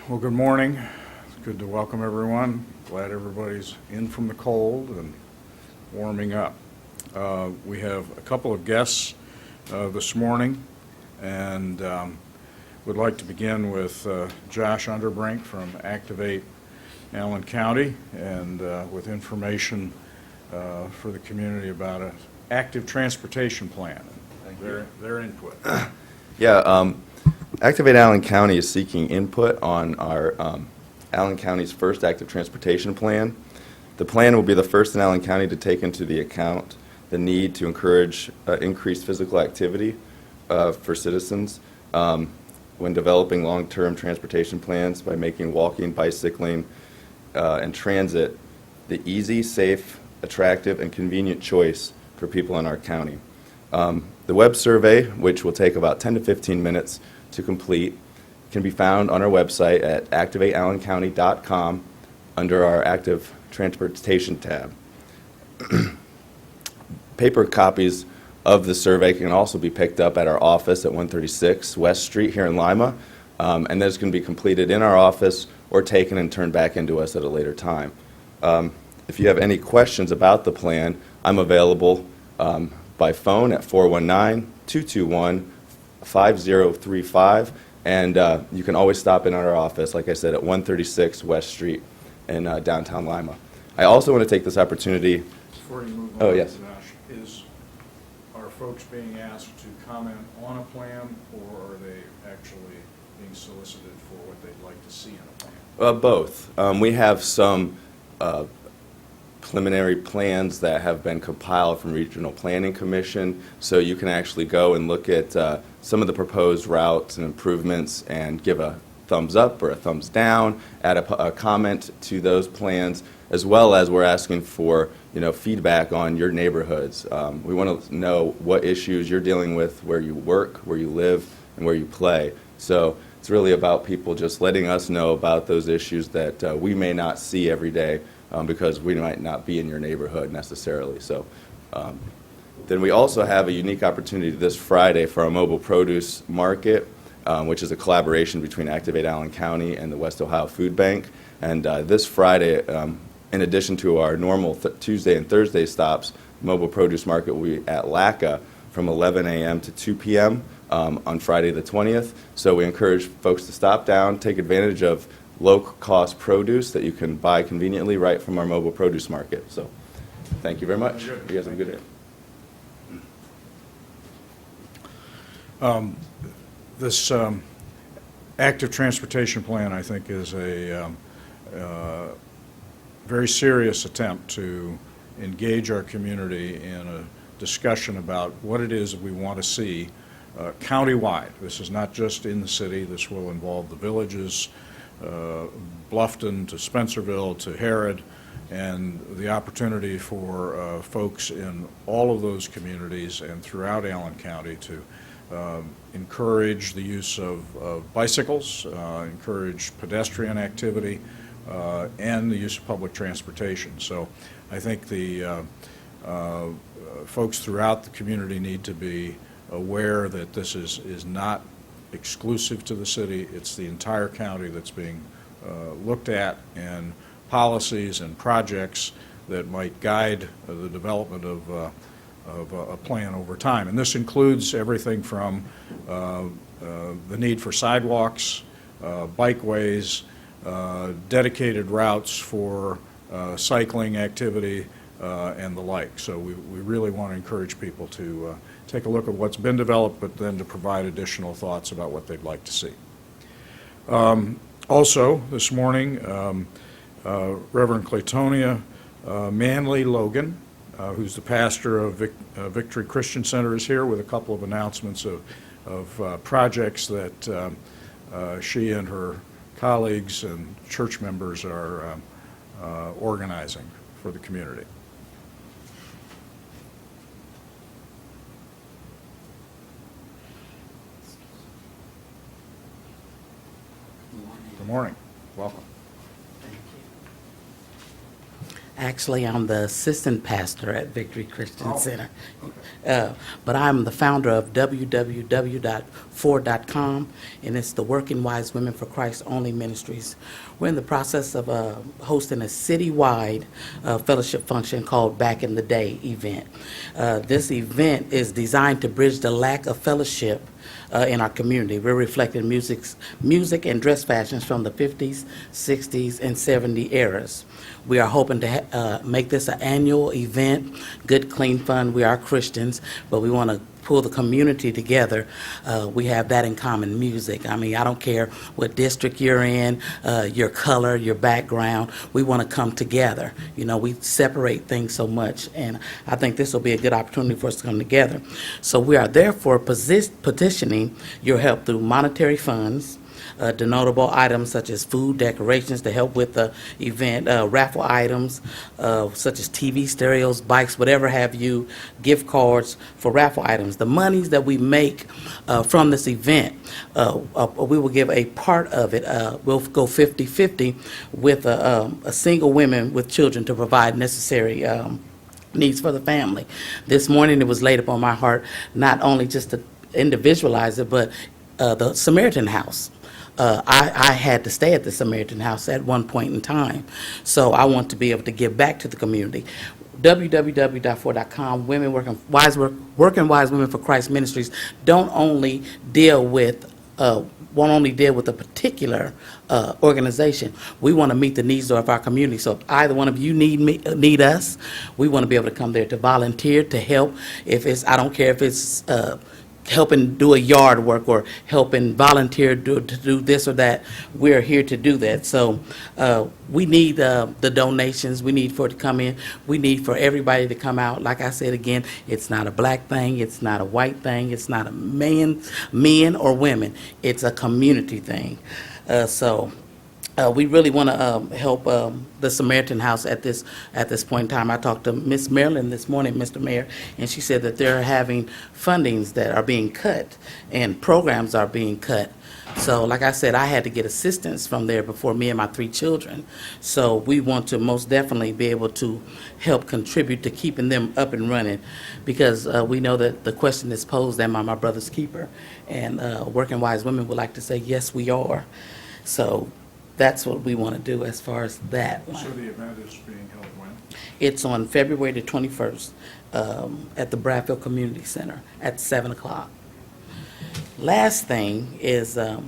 Well, good morning. It's good to welcome everyone. Glad everybody's in from the cold and warming up. We have a couple of guests this morning, and would like to begin with Josh Unterbrink from Activate Allen County, and with information for the community about an active transportation plan and their input. Yeah, Activate Allen County is seeking input on our Allen County's first active transportation plan. The plan will be the first in Allen County to take into the account the need to encourage increased physical activity for citizens when developing long-term transportation plans by making walking, bicycling, and transit the easy, safe, attractive, and convenient choice for people in our county. The web survey, which will take about 10 to 15 minutes to complete, can be found on our website at activateallencounty.com under our Active Transportation tab. Paper copies of the survey can also be picked up at our office at 136 West Street here in Lima, and those can be completed in our office or taken and turned back into us at a later time. If you have any questions about the plan, I'm available by phone at 419-221-5035, and you can always stop in at our office, like I said, at 136 West Street in downtown Lima. I also want to take this opportunity. Before you move on, yes. Josh, are folks being asked to comment on a plan, or are they actually being solicited for what they'd like to see in a plan? Both. We have some preliminary plans that have been compiled from Regional Planning Commission, so you can actually go and look at some of the proposed routes and improvements and give a thumbs up or a thumbs down, add a comment to those plans, as well as we're asking for feedback on your neighborhoods. We want to know what issues you're dealing with where you work, where you live, and where you play. So it's really about people just letting us know about those issues that we may not see every day because we might not be in your neighborhood necessarily. So then we also have a unique opportunity this Friday for our mobile produce market, which is a collaboration between Activate Allen County and the West Ohio Food Bank. And this Friday, in addition to our normal Tuesday and Thursday stops, mobile produce market will be at LACA from 11 a.m. to 2 p.m. On Friday the 20th. So we encourage folks to stop down, take advantage of low-cost produce that you can buy conveniently right from our mobile produce market. So thank you very much. You guys have a good day. This active transportation plan, I think, is a very serious attempt to engage our community in a discussion about what it is that we want to see countywide. This is not just in the city. This will involve the villages, Bluffton to Spencerville to Harrod, and the opportunity for folks in all of those communities and throughout Allen County to encourage the use of bicycles, encourage pedestrian activity, and the use of public transportation. So I think the folks throughout the community need to be aware that this is not exclusive to the city. It's the entire county that's being looked at, and policies and projects that might guide the development of a plan over time. And this includes everything from the need for sidewalks, bikeways, dedicated routes for cycling activity, and the like. So we really want to encourage people to take a look at what's been developed, but then to provide additional thoughts about what they'd like to see. Also, this morning, Reverend Claytonia Manley Logan, who's the pastor of Victory Christian Center, is here with a couple of announcements of projects that she and her colleagues and church members are organizing for the community. Good morning. Welcome. Actually, I'm the assistant pastor at Victory Christian Center. But I'm the founder of www.for.com, and it's the Working Wise Women for Christ Only Ministries. We're in the process of hosting a citywide fellowship function called Back in the Day event. This event is designed to bridge the lack of fellowship in our community. We're reflecting music and dress fashions from the 50s, 60s, and 70s eras. We are hoping to make this an annual event, good, clean fun. We are Christians, but we want to pull the community together. We have that in common, music. I mean, I don't care what district you're in, your color, your background. We want to come together. You know, we separate things so much, and I think this will be a good opportunity for us to come together. So we are therefore petitioning your help through monetary funds, denotable items such as food, decorations to help with the event, raffle items such as TV, stereos, bikes, whatever have you, gift cards for raffle items. The monies that we make from this event, we will give a part of it. We'll go 50-50 with a single women with children to provide necessary needs for the family. This morning it was laid upon my heart not only just to individualize it, but the Samaritan House. I had to stay at the Samaritan House at one point in time, so I want to be able to give back to the community. www.for.com, Working Wise Women for Christ Ministries won't only deal with a particular organization. We want to meet the needs of our community. So if either one of you need us, we want to be able to come there to volunteer, to help. If it's, I don't care if it's helping do a yard work or helping volunteer to do this or that, we're here to do that. So we need the donations. We need for it to come in. We need for everybody to come out. Like I said again, it's not a black thing. It's not a white thing. It's not a men or women. It's a community thing. We really want to help the Samaritan House at this point in time. I talked to Miss Marilyn this morning, Mr. Mayor, and she said that they're having fundings that are being cut and programs are being cut. So like I said, I had to get assistance from there before me and my 3 children. So we want to most definitely be able to help contribute to keeping them up and running, because we know that the question is posed, am I my brother's keeper? And Working Wise Women would like to say, yes, we are. So that's what we want to do as far as that one. So the event is being held when? It's on February the 21st at the Bradfield Community Center at 7 o'clock. Last thing is at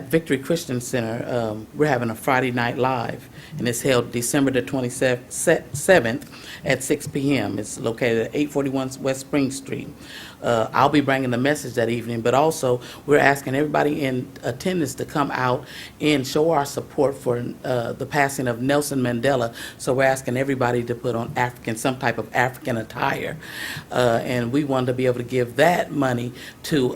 Victory Christian Center, we're having a Friday Night Live, and it's held December the 27th at 6 p.m. It's located at 841 West Spring Street. I'll be bringing the message that evening, but also we're asking everybody in attendance to come out and show our support for the passing of Nelson Mandela. So we're asking everybody to put on some type of African attire. And we want to be able to give that money to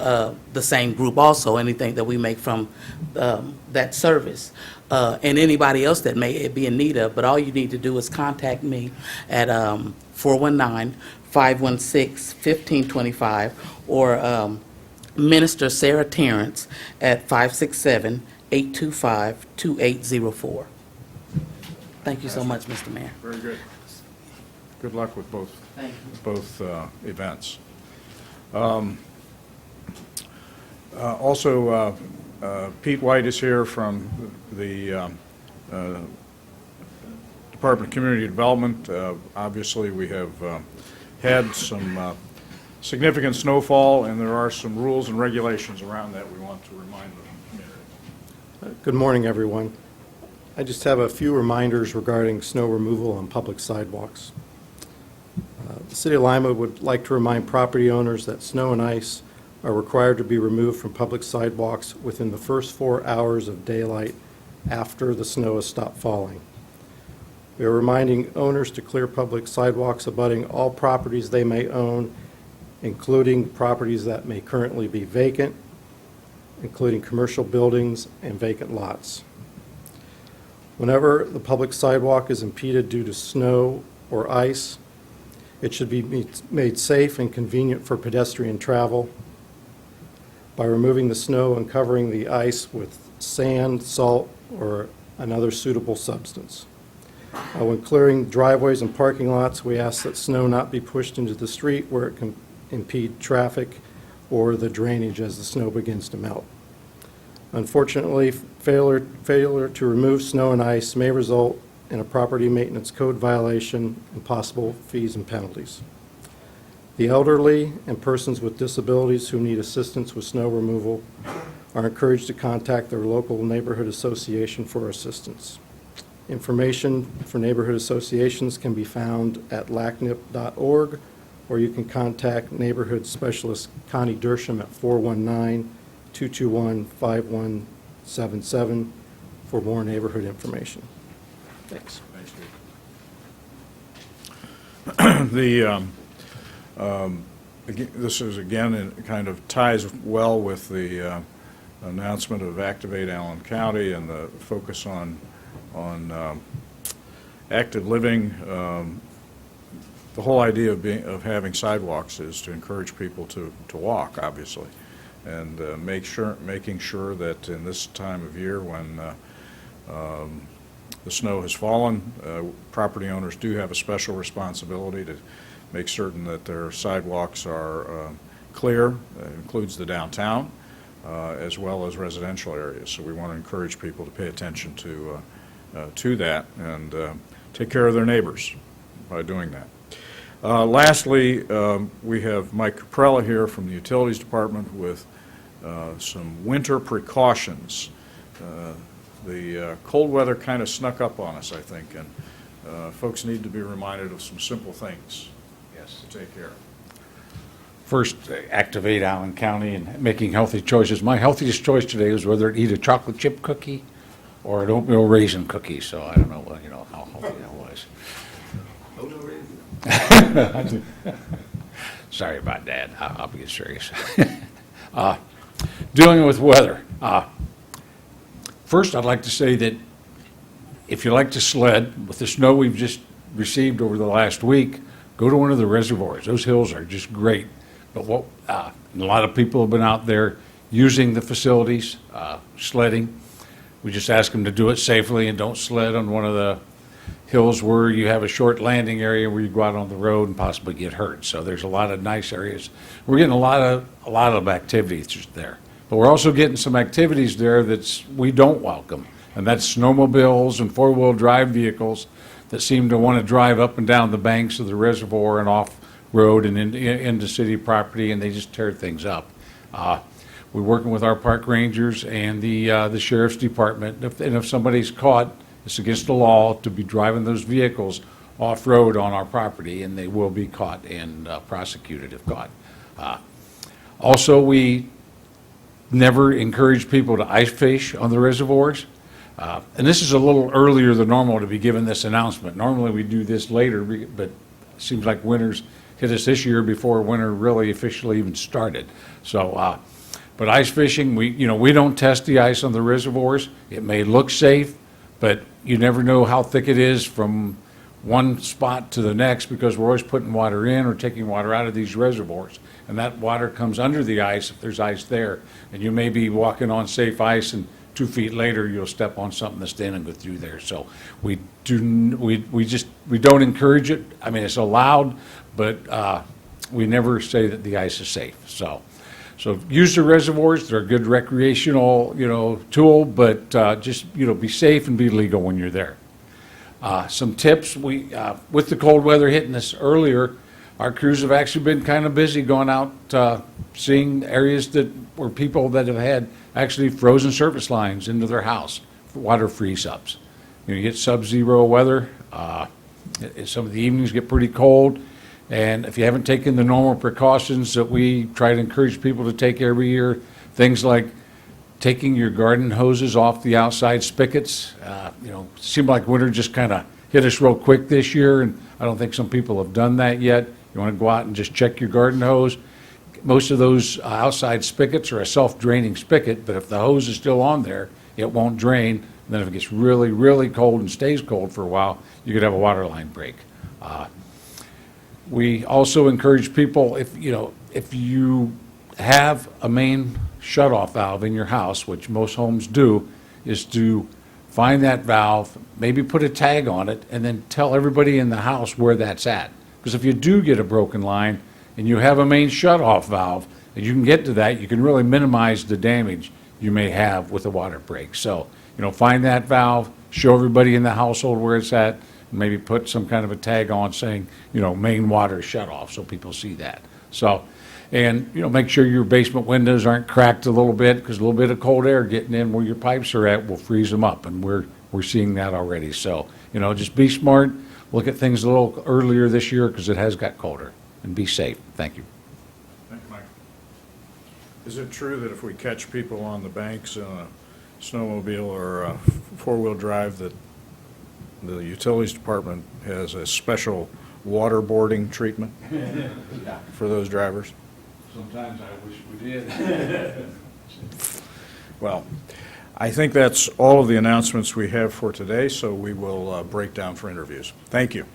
the same group also, anything that we make from that service. And anybody else that may be in need of, but all you need to do is contact me at 419-516-1525 or Minister Sarah Terrence at 567-825-2804. Thank you so much, Mr. Mayor. Very good. Good luck with Thank you. both events. Also, Pete White is here from the Department of Community Development. Obviously, we have had some significant snowfall, and there are some rules and regulations around that we want to remind the community. Good morning, everyone. I just have a few reminders regarding snow removal on public sidewalks. The City of Lima would like to remind property owners that snow and ice are required to be removed from public sidewalks within the first 4 hours of daylight after the snow has stopped falling. We are reminding owners to clear public sidewalks abutting all properties they may own, including properties that may currently be vacant, including commercial buildings and vacant lots. Whenever the public sidewalk is impeded due to snow or ice, it should be made safe and convenient for pedestrian travel by removing the snow and covering the ice with sand, salt, or another suitable substance. When clearing driveways and parking lots, we ask that snow not be pushed into the street where it can impede traffic or the drainage as the snow begins to melt. Unfortunately, failure to remove snow and ice may result in a property maintenance code violation and possible fees and penalties. The elderly and persons with disabilities who need assistance with snow removal are encouraged to contact their local neighborhood association for assistance. Information for neighborhood associations can be found at lacnip.org, or you can contact neighborhood specialist Connie Dersham at 419-221-5177 for more neighborhood information. Thanks. This is, again, it kind of ties well with the announcement of Activate Allen County and the focus on active living. The whole idea of having sidewalks is to encourage people to walk, obviously, and making sure that in this time of year when the snow has fallen, property owners do have a special responsibility to make certain that their sidewalks are clear. That includes the downtown as well as residential areas. So we want to encourage people to pay attention to that and take care of their neighbors by doing that. Lastly, we have Mike Caprella here from the Utilities Department with some winter precautions. The cold weather kind of snuck up on us, I think, and folks need to be reminded of some simple things to take care of. First, activate Allen County and making healthy choices. My healthiest choice today was whether to eat a chocolate chip cookie or an oatmeal raisin cookie, so I don't know, how healthy that was. Sorry about that. I'll be serious. Dealing with weather. First, I'd like to say that if you like to sled, with the snow we've just received over the last week, go to one of the reservoirs. Those hills are just great. But a lot of people have been out there using the facilities, sledding. We just ask them to do it safely and don't sled on one of the hills where you have a short landing area where you go out on the road and possibly get hurt. So there's a lot of nice areas. We're getting a lot of activities there. But we're also getting some activities there we don't welcome, and that's snowmobiles and four-wheel drive vehicles that seem to want to drive up and down the banks of the reservoir and off-road and into city property, and they just tear things up. We're working with our park rangers and the sheriff's department, and if somebody's caught, it's against the law to be driving those vehicles off-road on our property, and they will be caught and prosecuted if caught. Also, we never encourage people to ice fish on the reservoirs. And this is a little earlier than normal to be given this announcement. Normally we do this later, but it seems like winter's hit us this year before winter really officially even started. So, but ice fishing, we don't test the ice on the reservoirs. It may look safe, but you never know how thick it is from one spot to the next because we're always putting water in or taking water out of these reservoirs. And that water comes under the ice if there's ice there. And you may be walking on safe ice and 2 feet later you'll step on something that's thin and go through there. So we don't encourage it. I mean, it's allowed, but we never say that the ice is safe. So use the reservoirs. They're a good recreational, tool, but just, be safe and be legal when you're there. Some tips, with the cold weather hitting us earlier, our crews have actually been kind of busy going out, seeing areas where people that have had actually frozen service lines into their house for water freeze-ups. You get sub-zero weather. Some of the evenings get pretty cold. And if you haven't taken the normal precautions that we try to encourage people to take every year, things like taking your garden hoses off the outside spigots. It seemed like winter just kind of hit us real quick this year, and I don't think some people have done that yet. You want to go out and just check your garden hose. Most of those outside spigots are a self-draining spigot, but if the hose is still on there, it won't drain. And then if it gets really, really cold and stays cold for a while, you could have a water line break. We also encourage people, if you have a main shutoff valve in your house, which most homes do, is to find that valve, maybe put a tag on it, and then tell everybody in the house where that's at. Because if you do get a broken line and you have a main shutoff valve, and you can get to that, you can really minimize the damage you may have with a water break. So, find that valve, show everybody in the household where it's at, and maybe put some kind of a tag on saying, main water shut off, so people see that. So, and, make sure your basement windows aren't cracked a little bit, because a little bit of cold air getting in where your pipes are at will freeze them up, and we're seeing that already. So, just be smart, look at things a little earlier this year, because it has got colder, and be safe. Thank you. Thank you, Mike. Is it true that if we catch people on the banks in a snowmobile or a four-wheel drive, that the utilities department has a special waterboarding treatment for those drivers? Sometimes I wish we did. Well, I think that's all of the announcements we have for today, so we will break down for interviews. Thank you.